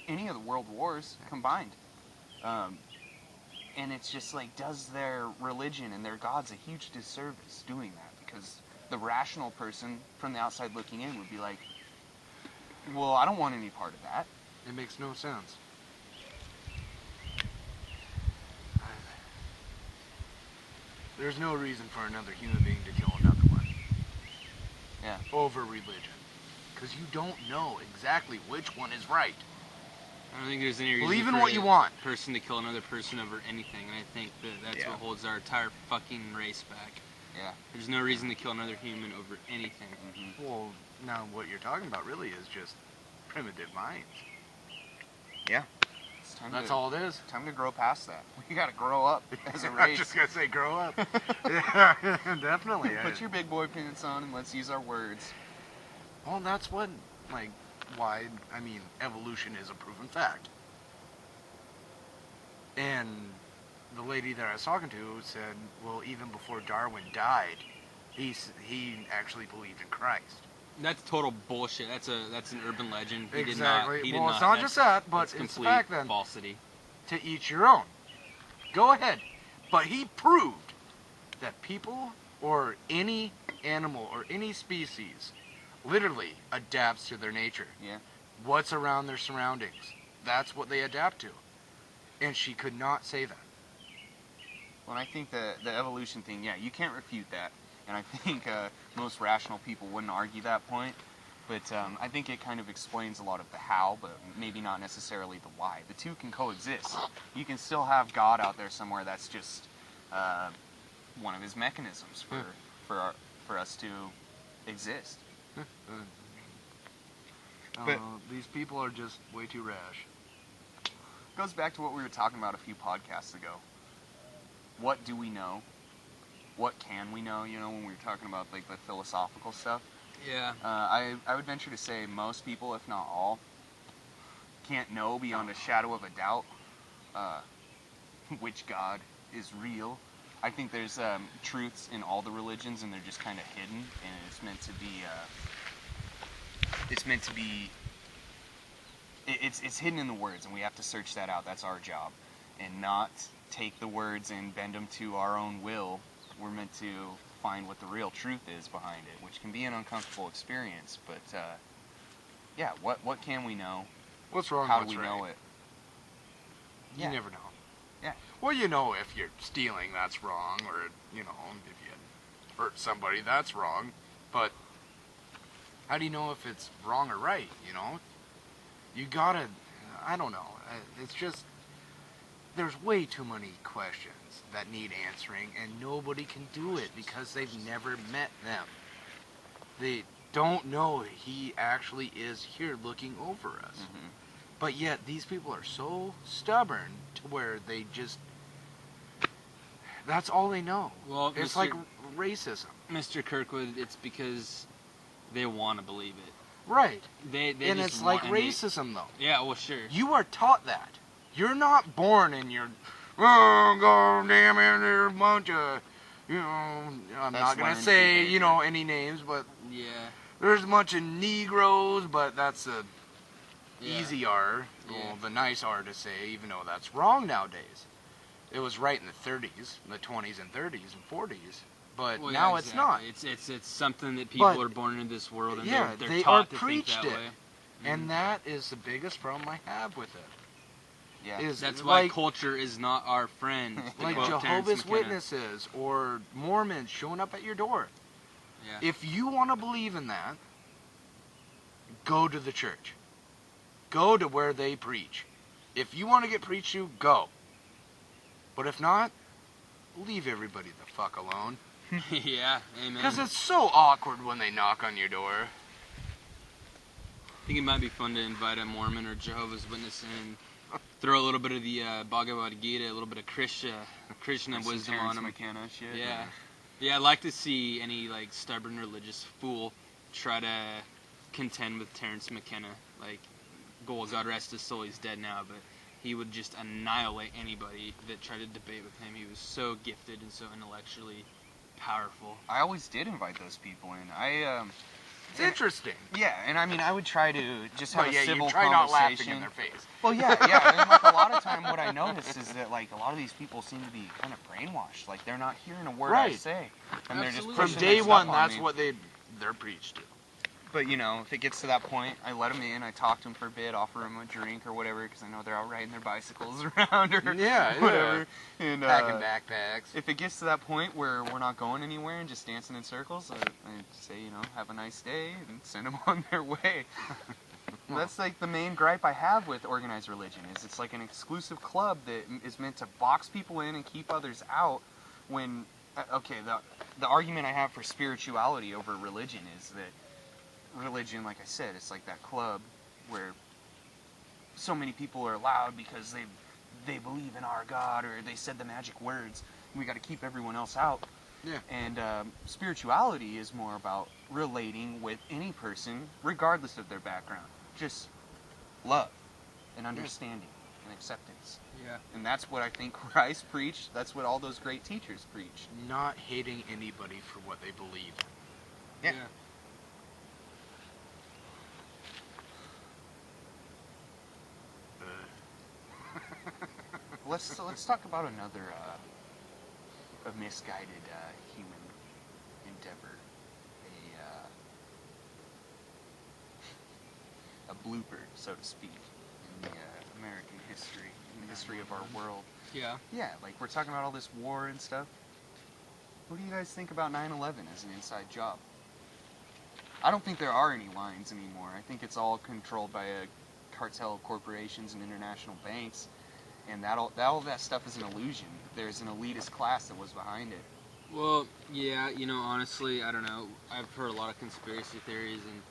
any of the world wars combined. And it's just like, does their religion and their gods a huge disservice doing that, because the rational person from the outside looking in would be like, well, I don't want any part of that. It makes no sense. There's no reason for another human being to kill another one. Yeah. Over religion. Because you don't know exactly which one is right. I don't think there's any reason Believe in for what you want. a person to kill another person over anything, and I think that's Yeah. what holds our entire fucking race back. Yeah. There's no reason to kill another human over anything. Mm-hmm. Well, now what you're talking about really is just primitive minds. Yeah. It's time That's to, all it is. Time to grow past that. We gotta grow up as a I'm race. just gonna say, grow up. Yeah, definitely. Put your big boy pants on and let's use our words. Well, that's what, like, why, I mean, evolution is a proven fact. And the lady that I was talking to said, well, even before Darwin died, he actually believed in Christ. That's total bullshit. That's an urban legend. He Exactly. Did not, he did Well, not. it's not just that, but That's it's the complete fact then. falsity. To each your own. Go ahead. But he proved that people or any animal or any species literally adapts to their nature. Yeah. What's around their surroundings. That's what they adapt to. And she could not say that. Well, I think the evolution thing, yeah, you can't refute that. And I think most rational people wouldn't argue that point. But I think it kind of explains a lot of the how, but maybe not necessarily the why. The two can coexist. You can still have God out there somewhere that's just one of his mechanisms for us to exist. But these people are just way too rash. Goes back to what we were talking about a few podcasts ago. What do we know? What can we know? You know, when we were talking about like the philosophical stuff. Yeah. I would venture to say most people, if not all, can't know beyond a shadow of a doubt which God is real. I think there's truths in all the religions, and they're just kind of hidden, and it's meant to be. It's hidden in the words, and we have to search that out. That's our job, and not take the words and bend them to our own will. We're meant to find what the real truth is behind it, which can be an uncomfortable experience. But yeah, what can we know? What's wrong? How what's do we right? know it? You Yeah. never know. Yeah. Well, you know, if you're stealing, that's wrong, or you know, if you hurt somebody, that's wrong. But how do you know if it's wrong or right? You know, you gotta. I don't know. It's just there's way too many questions that need answering, and nobody can do it because they've never met them. They don't know he actually is here looking over us. Mm-hmm. But yet these people are so stubborn to where they just that's all they know. Well, It's like racism. Mr. Kirkwood, it's because they want to believe it. Right. They And just it's like want, and racism though. Yeah, well, sure. You are taught that. You're not born and you're oh god damn it, there's a bunch of you know I'm That's not gonna learned say, behavior. you know, any names, but Yeah. there's a bunch of Negroes, but that's a Yeah. easy R, Yeah. well, the nice R to say, even though that's wrong nowadays. It was right in the 30s, the 20s and 30s and 40s, but Well, now yeah, it's not. exactly. It's something that people But- are born into this world, and yeah, they're they taught are to think preached that it. way. And that is the biggest problem I have with it. Yeah. Is That's why like, culture is not our friend. to like quote Terrence Jehovah's McKenna. Witnesses or Mormons showing up at your door. Yeah. If you want to believe in that, go to the church. Go to where they preach. If you want to get preached to, go. But if not, leave everybody the fuck alone. Yeah, amen. Because it's so awkward when they knock on your door. I think it might be fun to invite a Mormon or Jehovah's Witness in and throw a little bit of the Bhagavad Gita, a little bit of Krishna Some wisdom Terrence on them. McKenna shit. Yeah. Yeah, I'd like to see any like stubborn religious fool try to contend with Terrence McKenna. Like, God rest his soul, he's dead now, but he would just annihilate anybody that tried to debate with him. He was so gifted and so intellectually powerful. I always did invite those people in. It's interesting. Yeah, and I mean, I would try to just have But a yeah, civil you try not laughing conversation. in their face. Well, yeah. And like a lot of time, what I noticed is that like a lot of these people seem to be kind of brainwashed. Like they're not hearing a word I Right. say, and they're just Absolutely. From pushing day their one, stuff on that's me. what they're preached to. But you know, if it gets to that point, I let them in. I talk to them for a bit, offer them a drink or whatever, because I know they're out riding their bicycles around or Yeah, whatever. And Packing backpacks. if it gets to that point where we're not going anywhere and just dancing in circles, I say, you know, have a nice day and send them on their way. That's like the main gripe I have with organized religion is it's like an exclusive club that is meant to box people in and keep others out. When okay, the argument I have for spirituality over religion is that religion, like I said, it's like that club where so many people are allowed because they believe in our God or they said the magic words. We got to keep everyone else out. Yeah. And spirituality is more about relating with any person, regardless of their background. Just love and understanding and acceptance. Yeah. And that's what I think Christ preached. That's what all those great teachers preached. Not hating anybody for what they believe. Yeah. Let's talk about another a misguided human endeavor, a blooper, so to speak, in the American history, in the history of our world. Yeah. Yeah, like we're talking about all this war and stuff. What do you guys think about 9/11 as an inside job? I don't think there are any lines anymore. I think it's all controlled by a cartel of corporations and international banks, and all that stuff is an illusion. There's an elitist class that was behind it. Well, yeah, honestly, I don't know. I've heard a lot of conspiracy theories, and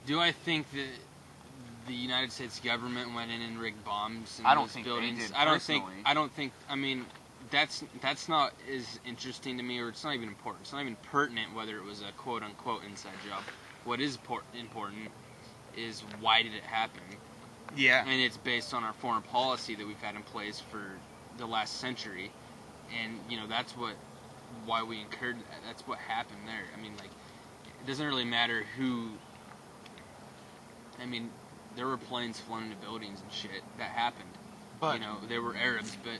do I think that the United States government went in and rigged bombs in I don't those think buildings? they did I don't personally. think. I mean, that's not as interesting to me, or it's not even important. It's not even pertinent whether it was a quote unquote inside job. What is important is why did it happen? Yeah. And it's based on our foreign policy that we've had in place for the last century, and why we incurred. That's what happened there. I mean, like, it doesn't really matter who. I mean, there were planes flown into buildings and shit that happened. But There were Arabs, but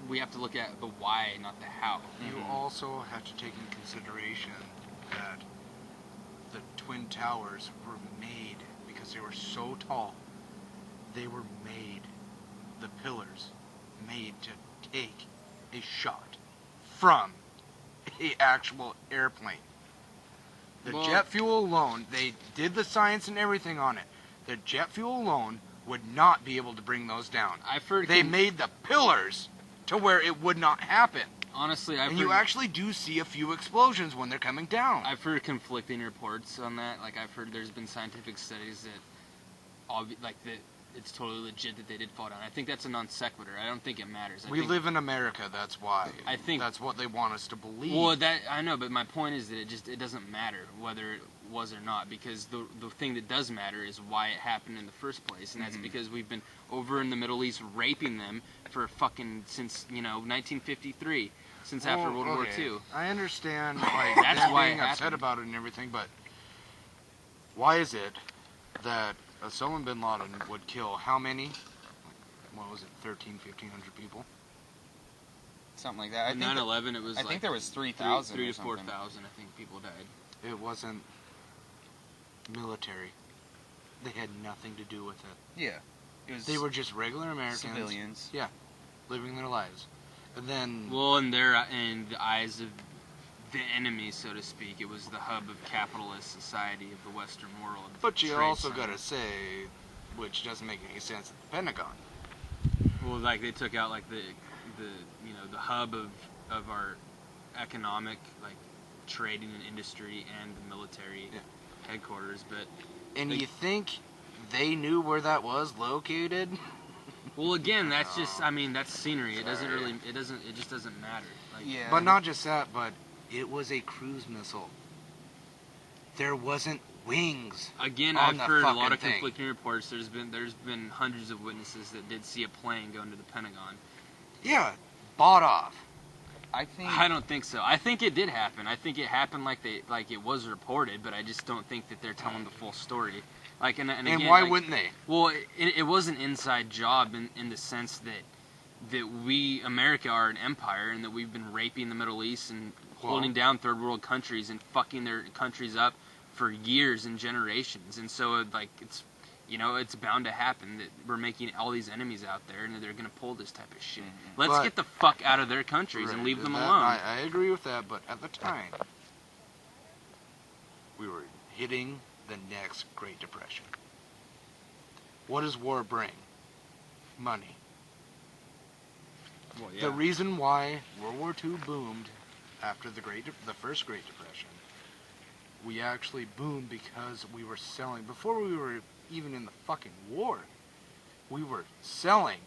we have to look at the why, not the how. you also have to take into consideration that the Twin Towers were made because they were so tall. They were made, the pillars, made to take a shot from a actual airplane. The jet fuel alone, they did the science and everything on it. The jet fuel alone would not be able to bring those down. They made the pillars to where it would not happen. Honestly, you actually do see a few explosions when they're coming down. I've heard conflicting reports on that. Like, I've heard there's been scientific studies that it's totally legit that they did fall down. I think that's a non sequitur. I don't think it matters. We live in America, that's why. I think that's what they want us to believe. Well, that I know, but my point is that it doesn't matter whether it was or not, because the thing that does matter is why it happened in the first place, and that's because we've been over in the Middle East raping them for since 1953, since after World War II. I understand, that's them why being upset about it and everything, but why is it that Osama bin Laden would kill how many? What was it, 1,500 people? Something like that. 9/11, it was I think there was 3,000 3 or to something. 4,000, I think, people died. It wasn't military. They had nothing to do with it. Yeah. It was They were just regular Americans. civilians. Yeah, living their lives. And then... Well, in the eyes of the enemy, so to speak, it was the hub of capitalist society of the Western world. But you Trade also center. got to say, which doesn't make any sense, at the Pentagon. Well, like, they took out, like, the hub of our economic, like, trading and industry and the military headquarters, but... And you think they knew where that was located? Well, again, that's just, I mean, that's scenery. It just doesn't matter. Like, Yeah. But not just that, but it was a cruise missile. There wasn't wings. Again, on I've the heard a lot fucking of thing. conflicting reports. There's been hundreds of witnesses that did see a plane go into the Pentagon. Yeah, bought off. I don't think so. I think it did happen. I think it happened like it was reported, but I just don't think that they're telling the full story. Like, and again, why like, wouldn't they? Well, it was an inside job in the sense that we, America, are an empire, and that we've been raping the Middle East and holding down third world countries and fucking their countries up for years and generations. And so, like, it's bound to happen that we're making all these enemies out there, and that they're going to pull this type of shit. Let's get the fuck out of their countries and leave them alone. I agree with that, but at the time, we were hitting the next Great Depression. What does war bring? Money. Well, yeah. The reason why World War II boomed after the first Great Depression, we actually boomed because we were selling, before we were even in the fucking war, we were selling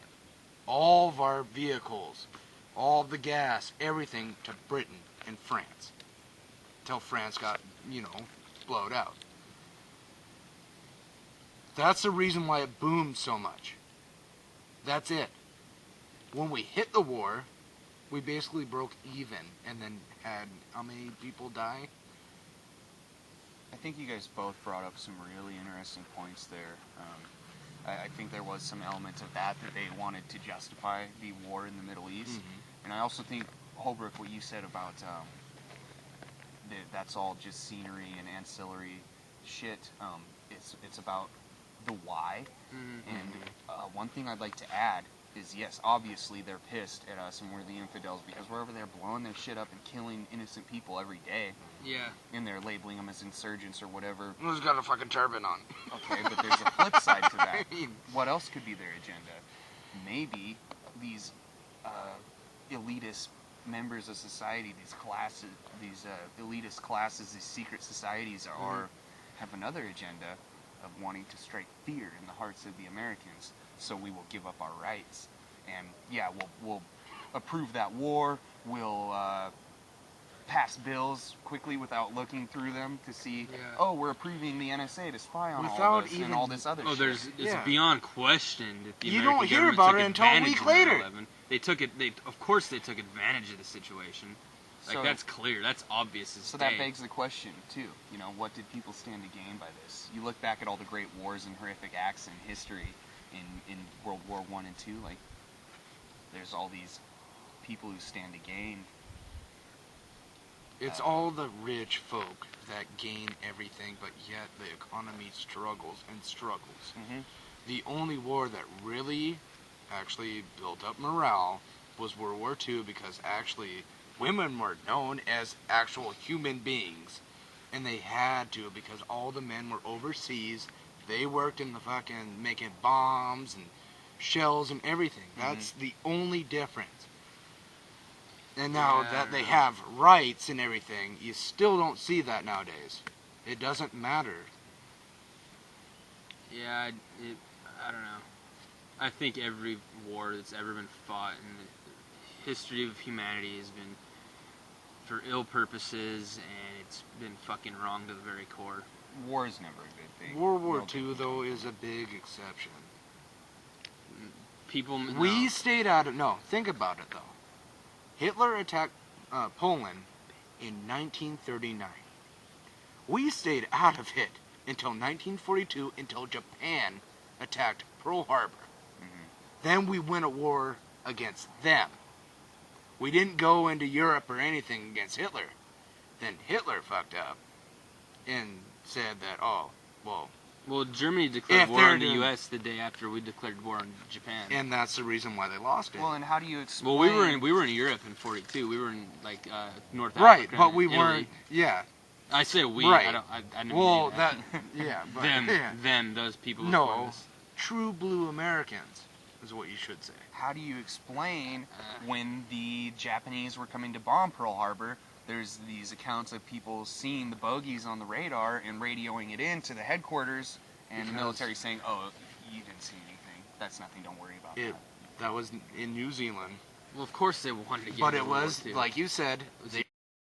all of our vehicles, all of the gas, everything to Britain and France, until France got, blowed out. That's the reason why it boomed so much. That's it. When we hit the war, we basically broke even, and then had how many people die? I think you guys both brought up some really interesting points there. I think there was some elements of that they wanted to justify the war in the Middle East. Mm-hmm. And I also think, Holbrook, what you said about that's all just scenery and ancillary shit. It's about the why. Mm-hmm. And one thing I'd like to add is, yes, obviously they're pissed at us and we're the infidels because we're over there blowing their shit up and killing innocent people every day. Yeah. And they're labeling them as insurgents or whatever. Who's got a fucking turban on? Okay, but there's a flip side to that. I mean, What else could be their agenda? Maybe these elitist members of society, these classes, these elitist classes, these secret societies have another agenda of wanting to strike fear in the hearts of the Americans, so we will give up our rights. And yeah, we'll approve that war. We'll pass bills quickly without looking through them to see, oh, we're approving the NSA to spy on all of us and all this other shit. It's beyond question that the You American don't hear government about took it until a advantage week of later. 9/11. Of course they took advantage of the situation. Like, So- that's clear. That's obvious as So day. that begs the question, too. You know, what did people stand to gain by this? You look back at all the great wars and horrific acts in history in World War I and II, like, there's all these people who stand to gain. it's all the rich folk that gain everything, but yet the economy struggles and struggles. Mm-hmm. The only war that really actually built up morale was World War II, because actually women were known as actual human beings, and they had to, because all the men were overseas. They worked in the fucking making bombs and shells and everything. That's the only difference. And now Yeah, I that don't they know. have rights and everything, you still don't see that nowadays. It doesn't matter. Yeah, I don't know. I think every war that's ever been fought in the history of humanity has been for ill purposes, and it's been fucking wrong to the very core. War is never a good thing. World War No good II, thing. though, is a big exception. People, We no. stayed out of... No, think about it, though. Hitler attacked Poland in 1939. We stayed out of it until 1942, until Japan attacked Pearl Harbor. Then we went to war against them. We didn't go into Europe or anything against Hitler. Then Hitler fucked up and said that, oh, well, Well, Germany declared If war they're on the doing- U.S. the day after we declared war on Japan. and that's the reason why they lost it. Well, and how do you explain... Well, we were in Europe in '42. We were in like North right, Africa. but and we Italy. weren't, yeah. I say we. Right. I didn't Well, mean that, yeah, but, yeah. them, those people. No. before us. True blue Americans is what you should say. How do you explain when the Japanese were coming to bomb Pearl Harbor, there's these accounts of people seeing the bogeys on the radar and radioing it in to the headquarters, and the Because- military saying, oh, you didn't see anything. That's nothing, don't worry about that. That was in New Zealand. Well, of course they wanted to get But into it World War was, II. like you said, It was they